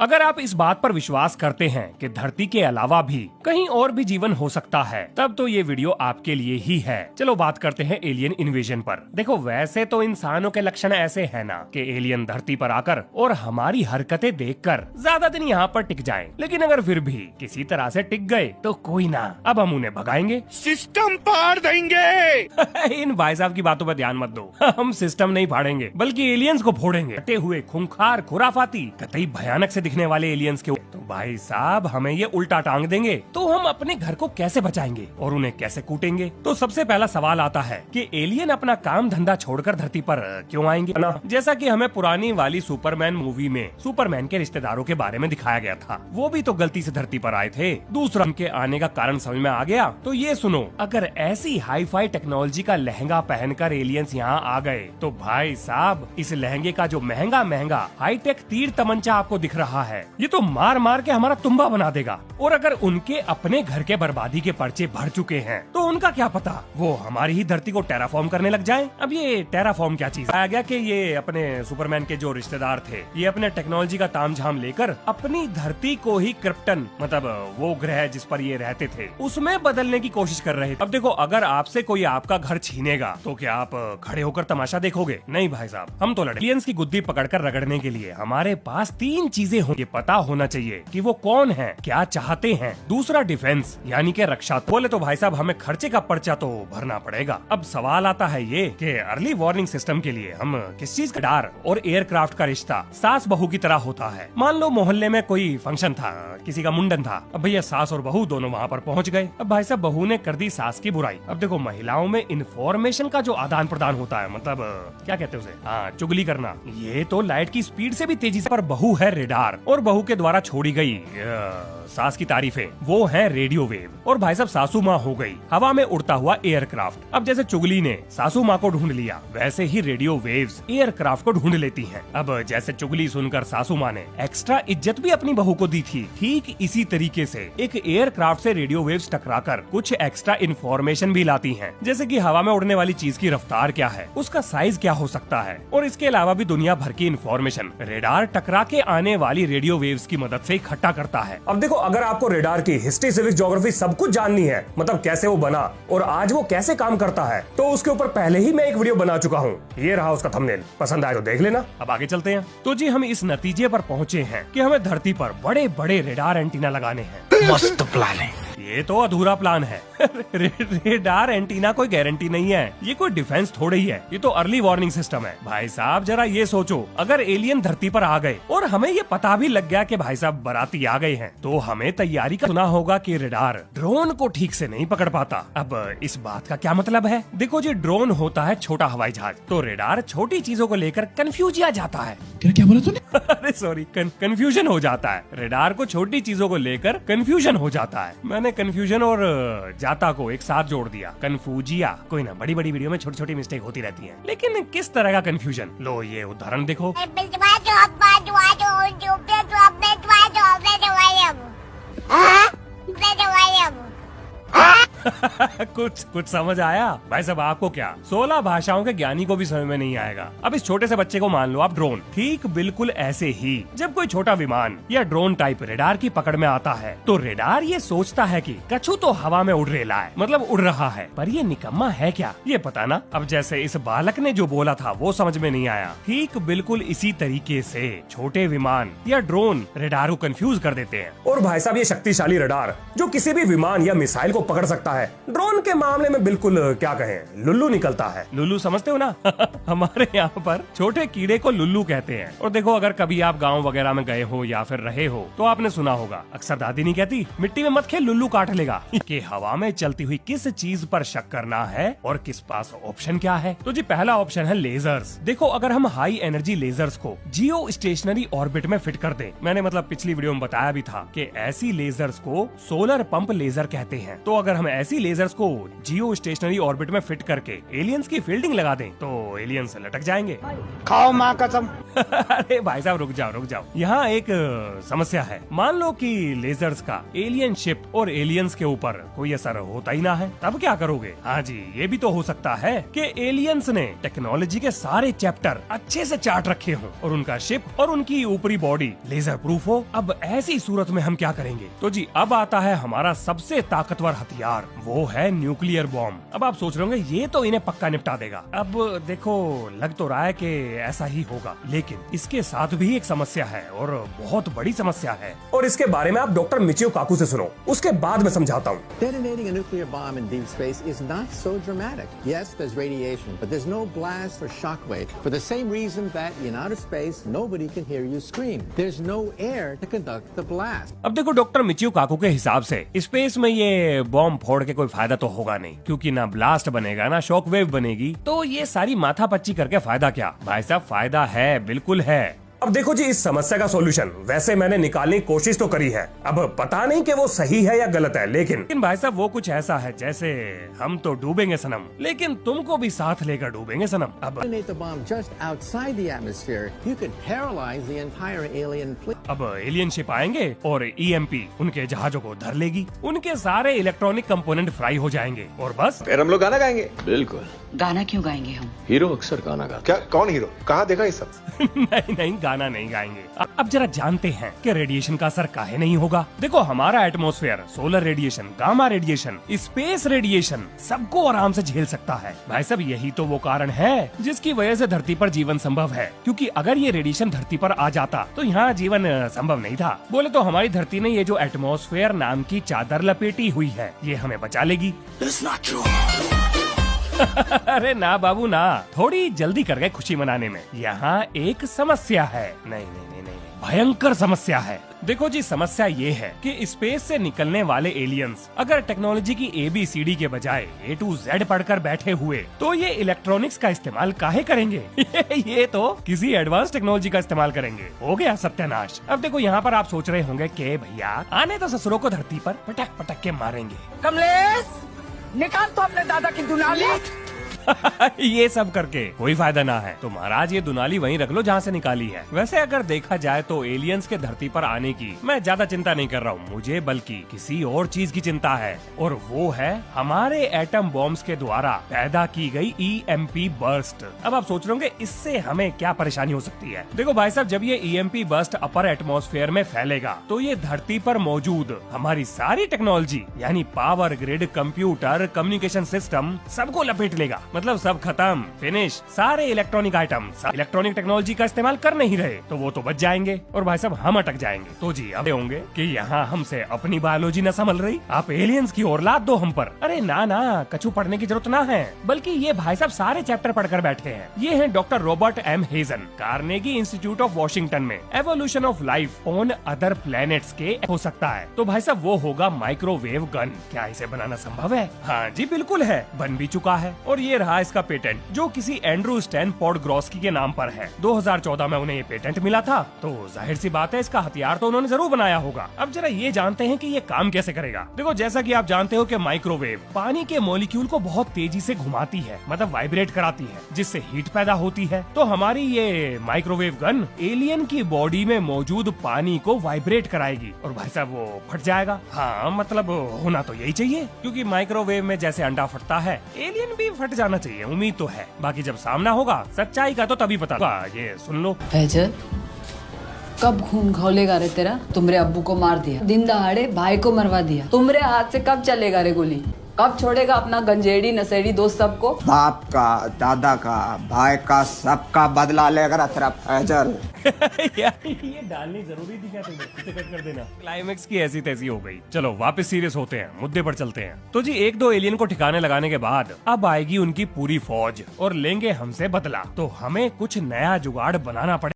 अगर आप इस बात पर विश्वास करते हैं कि धरती के अलावा भी कहीं और भी जीवन हो सकता है, तब तो ये वीडियो आपके लिए ही है। चलो बात करते हैं एलियन इन्वेजन पर। देखो वैसे तो इंसानों के लक्षण ऐसे है ना कि एलियन धरती पर आकर और हमारी हरकतें देखकर ज्यादा दिन यहाँ पर टिक जाएं। लेकिन अगर फिर भी किसी तरह से टिक गए तो कोई ना, अब हम उन्हें भगाएंगे, सिस्टम पाड़ देंगे। इन भाई साहब की बातों पर ध्यान मत दो। हम सिस्टम नहीं फाड़ेंगे बल्कि एलियंस को फोड़ेंगे। कटे हुए खूंखार खुराफाती कतई भयानक से दिखने वाले एलियंस के तो भाई साहब हमें ये उल्टा टांग देंगे तो हम अपने घर को कैसे बचाएंगे और उन्हें कैसे कूटेंगे। तो सबसे पहला सवाल आता है कि एलियन अपना काम धंधा छोड़कर धरती पर क्यों आएंगे ना। जैसा कि हमें पुरानी वाली सुपरमैन मूवी में सुपरमैन के रिश्तेदारों के बारे में दिखाया गया था, वो भी तो गलती से धरती पर आए थे। दूसरा उनके आने का कारण समझ में आ गया। तो ये सुनो, अगर ऐसी हाई फाई टेक्नोलॉजी का लहंगा पहनकर एलियंस यहाँ आ गए तो भाई साहब इस लहंगे का जो महंगा महंगा हाईटेक तीर तमंचा आपको दिख रहा है, ये तो मार मार के हमारा तुम्बा बना देगा। और अगर उनके अपने घर के बर्बादी के पर्चे भर चुके हैं तो उनका क्या पता वो हमारी ही धरती को टेराफॉर्म करने लग जाएं। अब ये टेराफॉर्म क्या चीज आ गया कि ये अपने सुपरमैन के जो रिश्तेदार थे ये अपने टेक्नोलॉजी का तामझाम लेकर अपनी धरती को ही क्रिप्टन मतलब वो ग्रह जिस पर ये रहते थे उसमें बदलने की कोशिश कर रहे थे। अब देखो अगर आपसे कोई आपका घर छीनेगा तो क्या आप खड़े होकर तमाशा देखोगे? नहीं भाई साहब, हम तो लड़े। एलियंस की गुद्दी पकड़कर रगड़ने के लिए हमारे पास 3 चीजें होंगी। पता होना चाहिए कि वो कौन है, क्या चाहते हैं। दूसरा डिफेंस यानी कि रक्षा। बोले तो भाई साहब हमें खर्चे का पर्चा तो भरना पड़ेगा। अब सवाल आता है ये कि अर्ली वार्निंग सिस्टम के लिए हम किस चीज का डर और एयरक्राफ्ट का रिश्ता सास बहू की तरह होता है। मान लो मोहल्ले में कोई फंक्शन था, किसी का मुंडन था। अब भैया सास और बहू दोनों वहाँ पर पहुँच गए। अब भाई साहब बहू ने कर दी सास की बुराई। अब देखो महिलाओं में इंफॉर्मेशन का जो आदान प्रदान होता है, मतलब क्या कहते हैं उसे, हाँ चुगली करना, ये तो लाइट की स्पीड से भी तेजी से। पर बहू है रेडार और बहू के द्वारा छोड़ी गई सास की तारीफें वो है रेडियो वेव। और भाई साहब सासू माँ हो गई हवा में उड़ता हुआ एयरक्राफ्ट। अब जैसे चुगली ने सासू माँ को ढूंढ लिया वैसे ही रेडियो वेव्स एयरक्राफ्ट को ढूंढ लेती हैं। अब जैसे चुगली सुनकर सासू माँ ने एक्स्ट्रा इज्जत भी अपनी बहू को दी थी, ठीक इसी तरीके से एक एयरक्राफ्ट से रेडियो वेव्स टकराकर कुछ एक्स्ट्रा इन्फॉर्मेशन भी लाती हैं। जैसे कि हवा में उड़ने वाली चीज की रफ्तार क्या है, उसका साइज क्या हो सकता है, और इसके अलावा भी दुनिया भर की इन्फॉर्मेशन रेडार टकरा के आने वाली रेडियो वेव्स की मदद से इकट्ठा करता है। अब देखो अगर आपको रेडार की हिस्ट्री, सिविक्स, ज्योग्राफी सब कुछ जाननी है, मतलब कैसे वो बना और आज वो कैसे काम करता है, तो उसके ऊपर पहले ही मैं एक वीडियो बना चुका हूँ। ये रहा उसका थंबनेल, पसंद आए तो देख लेना। अब आगे चलते हैं। तो जी हम इस नतीजे पर पहुँचे हैं कि हमें धरती पर बड़े बड़े रेडार एंटीना लगाने हैं। मस्त प्लान है। ये तो अधूरा प्लान है। रेडार एंटीना कोई गारंटी नहीं है, ये कोई डिफेंस थोड़ी ही है, ये तो अर्ली वार्निंग सिस्टम है। भाई साहब जरा ये सोचो, अगर एलियन धरती पर आ गए और हमें ये पता भी लग गया कि भाई साहब बाराती आ गए हैं, तो हमें तैयारी का सुना होगा कि रेडार ड्रोन को ठीक से नहीं पकड़ पाता। अब इस बात का क्या मतलब है? देखो जी ड्रोन होता है छोटा हवाई जहाज, तो रेडार छोटी चीजों को लेकर कंफ्यूज आ जाता है। क्या बोला तूने? अरे सॉरी, कंफ्यूजन हो जाता है। रेडार को छोटी चीजों को लेकर कंफ्यूजन हो जाता है। मैंने कंफ्यूजन और जाता को एक साथ जोड़ दिया, कन्फ्यूजिया। कोई ना, बड़ी बड़ी वीडियो में छोटी छोटी मिस्टेक होती रहती है। लेकिन किस तरह का कंफ्यूजन? लो ये उदाहरण देखो। कुछ समझ आया? भाई साहब आपको क्या, 16 भाषाओं के ज्ञानी को भी समझ में नहीं आएगा। अब इस छोटे से बच्चे को मान लो आप ड्रोन, ठीक बिल्कुल ऐसे ही जब कोई छोटा विमान या ड्रोन टाइप रेडार की पकड़ में आता है तो रेडार ये सोचता है कि कछु तो हवा में उड़ रेला है, मतलब उड़ रहा है, पर ये निकम्मा है क्या, ये पता ना। अब जैसे इस बालक ने जो बोला था वो समझ में नहीं आया, ठीक बिल्कुल इसी तरीके से छोटे विमान या ड्रोन रेडार को कंफ्यूज कर देते हैं। और भाई साहब ये शक्तिशाली रेडार जो किसी भी विमान या मिसाइल को पकड़ सकता है, ड्रोन के मामले में बिल्कुल क्या कहें, लुल्लू निकलता है। लुल्लू समझते हो ना? हमारे यहाँ पर छोटे कीड़े को लुल्लू कहते हैं। और देखो अगर कभी आप गांव वगैरह में गए हो या फिर रहे हो तो आपने सुना होगा, अक्सर दादी नहीं कहती, मिट्टी में मत खेल लुल्लू काट लेगा। कि हवा में चलती हुई किस चीज पर शक करना है और किस पास ऑप्शन क्या है। तो जी पहला ऑप्शन है लेजर्स। देखो अगर हम हाई एनर्जी लेजर्स को जियो स्टेशनरी ऑर्बिट में फिट कर दें, मैंने मतलब पिछली वीडियो में बताया भी था कि ऐसी लेजर्स को सोलर पंप लेजर कहते हैं। तो अगर हम ऐसी लेजर्स को जियो स्टेशनरी ऑर्बिट में फिट करके एलियंस की फील्डिंग लगा दें तो एलियंस लटक जाएंगे। खाओ माँ कसम। अरे भाई साहब रुक जाओ। यहाँ एक समस्या है। मान लो कि लेजर्स का एलियन शिप और एलियंस के ऊपर कोई असर होता ही ना है, तब क्या करोगे? हाँ जी, ये भी तो हो सकता है कि एलियंस ने टेक्नोलॉजी के सारे चैप्टर अच्छे से चार्ट रखे हों और उनका शिप और उनकी ऊपरी बॉडी लेजर प्रूफ हो। अब ऐसी सूरत में हम क्या करेंगे? तो जी अब आता है हमारा सबसे ताकतवर हथियार, वो है न्यूक्लियर बॉम्ब। अब आप सोच रहे होंगे ये तो इन्हें पक्का निपटा देगा। अब देखो लग तो रहा है कि ऐसा ही होगा, लेकिन इसके साथ भी एक समस्या है और बहुत बड़ी समस्या है। और इसके बारे में आप डॉक्टर मिचियो काकू से सुनो, उसके बाद में समझाता हूँ। Detonating a nuclear bomb in deep space is not so dramatic. Yes, there's radiation, but there's no blast or shockwave. For the same reason that in outer space, nobody can hear you scream. There's no air to conduct the blast. अब देखो doctor Michio काकू के हिसाब से space में ये bomb फोड़ के कोई फायदा तो होगा नहीं, क्योंकि ना ब्लास्ट बनेगा ना शॉक वेव बनेगी, तो ये सारी माथापच्ची करके फायदा क्या? भाई साहब फायदा है, बिल्कुल है। अब देखो जी, इस समस्या का सॉल्यूशन वैसे मैंने निकालने की कोशिश तो करी है। अब पता नहीं कि वो सही है या गलत है, लेकिन भाई साहब वो कुछ ऐसा है जैसे हम तो डूबेंगे सनम, लेकिन तुमको भी साथ लेकर डूबेंगे सनम। अब Detonate the bomb just outside the atmosphere. You could paralyze the entire alien fleet. अब एलियन शिप आएंगे और ईएमपी उनके जहाजों को धर लेगी, उनके सारे इलेक्ट्रॉनिक कंपोनेंट फ्राई हो जाएंगे और बस फिर हम लोग गाना गाएंगे। बिल्कुल, गाना क्यों गाएंगे हम? हीरो अक्सर गाना गाता। क्या? कौन हीरो? कहाँ देखा ये सब? नहीं गाना नहीं गाएंगे। अब जरा जानते हैं कि रेडिएशन का असर काहे नहीं होगा। देखो हमारा atmosphere solar radiation, gamma radiation, space radiation सबको आराम से झेल सकता है। भाई साहब यही तो वो कारण है जिसकी वजह से धरती पर जीवन संभव है, क्योंकि अगर ये रेडिएशन धरती पर आ जाता तो यहाँ जीवन संभव नहीं था। बोले तो हमारी धरती ने ये जो एटमॉस्फेयर नाम की चादर लपेटी हुई है, ये हमें बचा लेगी। अरे ना बाबू ना, थोड़ी जल्दी कर गए खुशी मनाने में। यहाँ एक समस्या है। नहीं, भयंकर समस्या है। देखो जी समस्या ये है कि स्पेस से निकलने वाले एलियंस अगर टेक्नोलॉजी की ABCD के बजाय A to Z पढ़कर बैठे हुए तो ये इलेक्ट्रॉनिक्स का इस्तेमाल काहे करेंगे? ये तो किसी एडवांस टेक्नोलॉजी का इस्तेमाल करेंगे। हो गया सत्यानाश। अब देखो यहाँ पर आप सोच रहे होंगे कि भैया आने तो ससुरों को धरती पर पटक पटक के मारेंगे। कमलेश निकाल तो अपने दादा की दुनाली। ये सब करके कोई फायदा ना है, तो महाराज ये दुनाली वहीं रख लो जहाँ से निकाली है। वैसे अगर देखा जाए तो एलियंस के धरती पर आने की मैं ज्यादा चिंता नहीं कर रहा हूँ, मुझे बल्कि किसी और चीज की चिंता है, और वो है हमारे एटम बॉम्ब्स के द्वारा पैदा की गई EMP बर्स्ट। अब आप सोच रहे होंगे इससे हमें क्या परेशानी हो सकती है? देखो भाई साहब, जब ये EMP बर्स्ट अपर एटमॉस्फेयर में फैलेगा तो ये धरती पर मौजूद हमारी सारी टेक्नोलॉजी यानी power grid, computer, communication system सबको लपेट लेगा। मतलब सब खत्म, फिनिश। सारे इलेक्ट्रॉनिक आइटम इलेक्ट्रॉनिक टेक्नोलॉजी का इस्तेमाल कर नहीं रहे तो वो तो बच जाएंगे और भाई साहब हम अटक जाएंगे। तो जी अब होंगे कि यहाँ हमसे अपनी बायोलॉजी न संभल रही, आप एलियंस की ओर लाद दो हम पर। अरे ना, कछु पढ़ने की जरूरत ना है, बल्कि ये भाई साहब सारे चैप्टर पढ़कर बैठे हैं। ये है doctor Robert M. Hazen, Carnegie Institute of Washington में। Evolution of life on other planets के हो सकता है। तो भाई साहब वो होगा माइक्रोवेव गन। क्या इसे बनाना संभव है? हाँ जी बिल्कुल है, बन भी चुका है। और ये रहा इसका पेटेंट, जो किसी एंड्रू स्टैन पॉडग्रॉस्की के नाम पर है। 2014 में उन्हें ये पेटेंट मिला था, तो जाहिर सी बात है इसका हथियार तो उन्होंने जरूर बनाया होगा। अब जरा ये जानते हैं कि ये काम कैसे करेगा। देखो जैसा कि आप जानते हो कि माइक्रोवेव पानी के मॉलिक्यूल को बहुत तेजी से घुमाती है, मतलब वाइब्रेट कराती है, जिससे हीट पैदा होती है। तो हमारी ये माइक्रोवेव गन एलियन की बॉडी में मौजूद पानी को वाइब्रेट कराएगी और भाई साहब वो फट जाएगा। हाँ मतलब होना तो यही चाहिए, क्योंकि माइक्रोवेव में जैसे अंडा फटता है एलियन भी फट जाना चाहिए। उम्मीद तो है, बाकी जब सामना होगा सच्चाई का तो तभी पता होगा। ये सुन लो। फैजल कब खून खौलेगा रे तेरा? तुमरे अब्बू को मार दिया, दिन दहाड़े भाई को मरवा दिया। तुमरे हाथ से कब चलेगा रे गोली? कब छोड़ेगा अपना गंजेड़ी नशेड़ी दोस्त सबको? बाप का, दादा का, भाई का, सबका बदला लेगा तेरा फैजल। ये डालनी जरूरी थी क्या तुम्हें? इसे कट कर देना। क्लाइमेक्स की ऐसी तैसी हो गई। चलो वापस सीरियस होते हैं, मुद्दे पर चलते हैं। तो जी एक दो एलियन को ठिकाने लगाने के बाद अब आएगी उनकी पूरी फौज और लेंगे हमसे बदला। तो हमें कुछ नया जुगाड़ बनाना पड़ेगा।